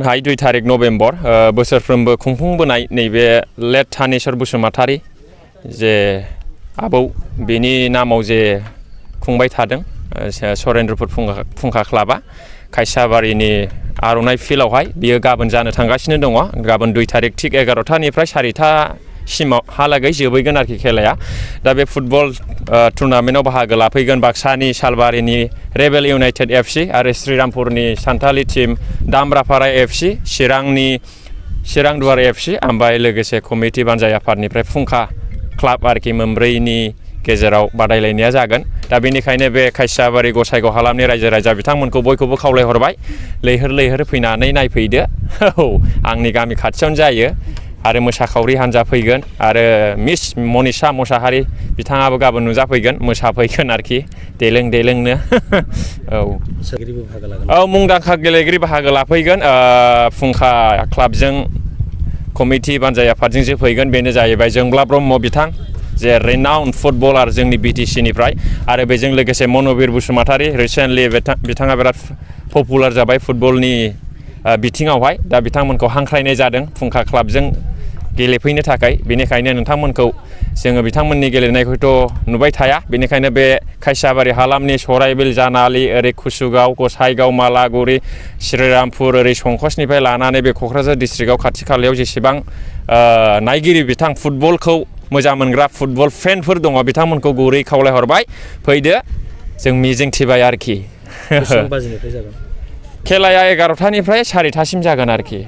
हाय 2 तारिख नभेम्बर बोसोरफ्रोमबो खुंफुंबोनाय नैबे लेट थानेश्वर बसुमतारी जे आबौ बेनि नामाव जे खुंबाय थादों सरेन्द्रपुर फुंखा क्लाबा खायसाबारिनि आर'नाइ फिल्डआवहाय बियो गाबोन जानो थांगासिनो दङ गाबोन 2 तारिख थिग 11टानिफ्राय 4टा सिमावहालागै जोबैगोन आरोखि खेलाया दा बे फुटबल टुर्नामेन्टआव बाहागो लाफैगोन बाक्सानि सालबारिनि रेबेल इउनाइटेड एफसि आरो श्रीरामपुरनि सान्थालि टीम दामरापारा एफसि चिरांदुवार एफसि ओमफ्राय लोगोसे कमिटि बानजाय आफादनिफ्राय फुंखा क्लाब आरोखि मोनब्रैनि गेजेराव बादायलायनाया जागोन दा बेनिखायनो बे खायसाबारि गसाइगाव हालामनि रायजो राजा बिथांमोनखौ बयखौबो खावलायहरबाय लैहोर फैनानै नायफैदो औ आंनि गामि खाथियावनो जायो आरो मोसाखावरि हानजा फैगोन आरो मिस मनिषा मोसाहारि बिथाङाबो गाबोन नुजाफैगोन मोसाफैगोन आरोखि देलोंनो औ मुंदांखा गेलेगिरि बाहागो लाफैगोन फुंखा क्लाबजों कमिटि बानजाय आफादजों फैगोन बेनो जाहैबाय जोंब्ला ब्रह्म बिथां जे रेनाउन्ड फुटबलार जोंनि BTC निफ्राय आरो बेजों लोगोसे मनबिर बसुमतारी रिसेन्टलि बिथाङा बिराद पपुलार जाबाय फुटबलनि बिथिङावहाय दा बिथांमोनखौ हांख्रायनाय जादों फुंखा क्लाबजों गेलेफैनो थाखाय बेनिखायनो नोंथांमोनखौ जोङो बिथांमोननि गेलेनायखौथ' नुबाय थाया बेनिखायनो बे खायसाबारि हालामनि सराइबिल जानालि ओरै कुसुगाव गसाइगाव मालागुरि श्रीरामपुर ओरै संकसनिफ्राय लानानै बे क'क्राझार डिस्ट्रिक्टआव खाथि खालायाव जेसेबां नायगिरि बिथां फुटबलखौ मोजां मोनग्रा फुटबल फेनफोर दङ बिथांमोनखौ गुरै खावलायहरबाय फैदो जों मिजिंथिबाय आरोखि खेलाया 11टानिफ्राय 4टासिम जागोन आरोखि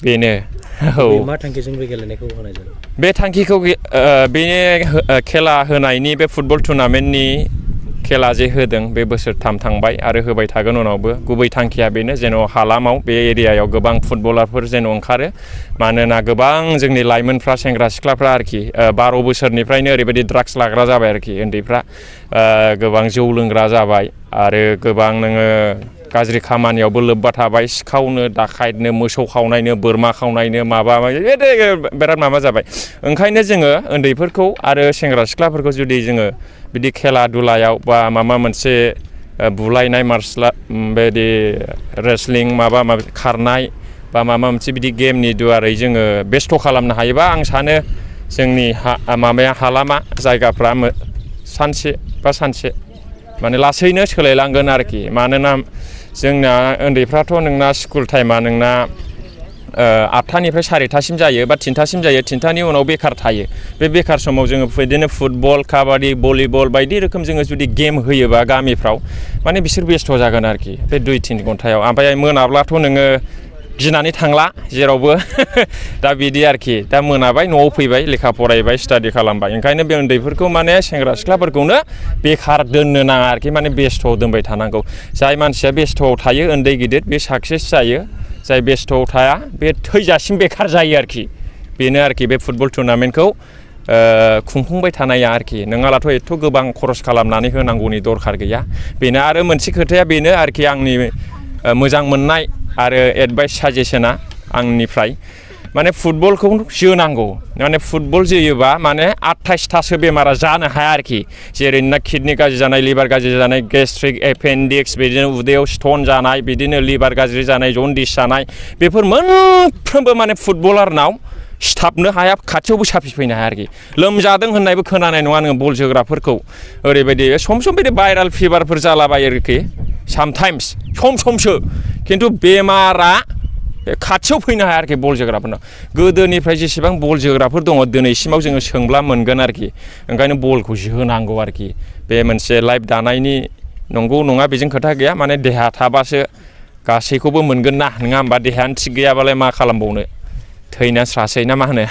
बेनो औ मा थांखिजों बे गेलेनायखौ होनाय जादों बे थांखिखौ बे खेला होनायनि बे फुटबल टुर्नामेन्टनि खेला जे होदों बे बोसोरथाम थांबाय आरो होबाय थागोन उनावबो गुबै थांखिया बेनो जेन' हालामाव बे एरियायाव गोबां फुटबलारफोर जेन' ओंखारो मानोना गोबां जोंनि लाइमोनफ्रा सेंग्रा सिख्लाफ्रा आरोखि 12 बोसोरनिफ्रायनो ओरैबायदि ड्राग्स लाग्रा जाबाय आरोखि उन्दैफ्रा गोबां जौ लोंग्रा जाबाय आरो गोबां नोङो गाज्रि खामानियावबो लोब्बा थाबाय सिखावनो दाखायनो मोसौ खावनायनो बोरमा खावनायनो माबा बिराद माबा जाबाय ओंखायनो जोङो उन्दैफोरखौ आरो सेंग्रा सिख्लाफोरखौ जुदि जोङो बिदि खेला दुलायाव बा माबा मोनसे बुलायनाय मार्शल बेदि रेसलिं माबा खारनाय बा माबा मोनसे बिदि गेमनि दुवारै जोङो बेस्थ' खालामनो हायोबा आं सानो जोंनि हालामा जायगाफ्रा सानसे माने लासैनो सोलायलांगोन आरोखि मानोना जोंना उन्दैफ्राथ' नोंना स्कुल टाइमा नोंना 8टानिफ्राय 4टासिम जायो बा 3टासिम जायो 3टानि उनाव बेखार थायो बे बेखार समाव जोङो बिदिनो फुटबल काबादि भलिबल बायदि रोखोम जोङो जुदि गेम होयोबा गामिफ्राव माने बिसोर बेस्थ' जागोन आरोखि बे 2-3 घन्टायाव ओमफ्राय मोनाब्लाथ' नोङो गिनानै थांला जेरावबो दा बिदि आरोखि दा मोनाबाय न'आव फैबाय लेखा फरायबाय स्टाडि खालामबाय ओंखायनो बे उन्दैफोरखौ माने सेंग्रा सिख्लाफोरखौनो बेखार दोननो नाङा आरोखि माने बेस्थ'आव दोनबाय थानांगौ जाय मानसिया बेस्थ'आव थायो उन्दै गिदिर बे साक्सेस जायो जाय बेस्थ'आव थाया बे थैजासिम बेखार जायो आरोखि बेनो आरोखि बे फुटबल टुर्नामेन्टखौ खुंफुंबाय थानाया आरोखि नोंहालाथ' एथ' गोबां खरस खालामनानै होनांगौनि दरखार गैया बेनो आरो मोनसे खोथाया बेनो आरोखि आंनि मोजां मोननाय आरो एडभाइस साजेसना आंनिफ्राय माने फुटबलखौ जोनांगौ माने फुटबल जोयोबा माने 28टासो बेमारा जानो हाया आरोखि जेरै ना किडनि गाज्रि जानाय लिभार गाज्रि जानाय गेस्ट्रिक एपेन्डिक्स बिदिनो उदैयाव स्टन जानाय बिदिनो लिभार गाज्रि जानाय जन्दिस जानाय बेफोर मोनफ्रोमबो माने फुटबलारनाव सिथाबनो हाया खाथियावबो साफिफैनो हाया आरोखि लोमजादों होननायबो खोनानाय नङा नोङो बल जोग्राफोरखौ ओरैबायदि सम बिदि भाइराल फिभारफोर जालाबायो आरोखि सामटाइम्स समसो खिन्थु बेमारा खाथियाव फैनो हाया आरोखि बल जोग्राफोरनाव गोदोनिफ्राय जेसेबां बल जोग्राफोर दङ दिनैसिमाव जोङो सोंब्ला मोनगोन आरोखि ओंखायनो बलखौ जोनांगौ आरोखि बे मोनसे लाइफ दानायनि नंगौ नङा बेजों खोथा गैया माने देहा थाबासो गासैखौबो मोनगोन ना नङा होमबा देहायानो थिग गैयाबालाय मा खालामबावनो थैना स्रासै ना मा होनो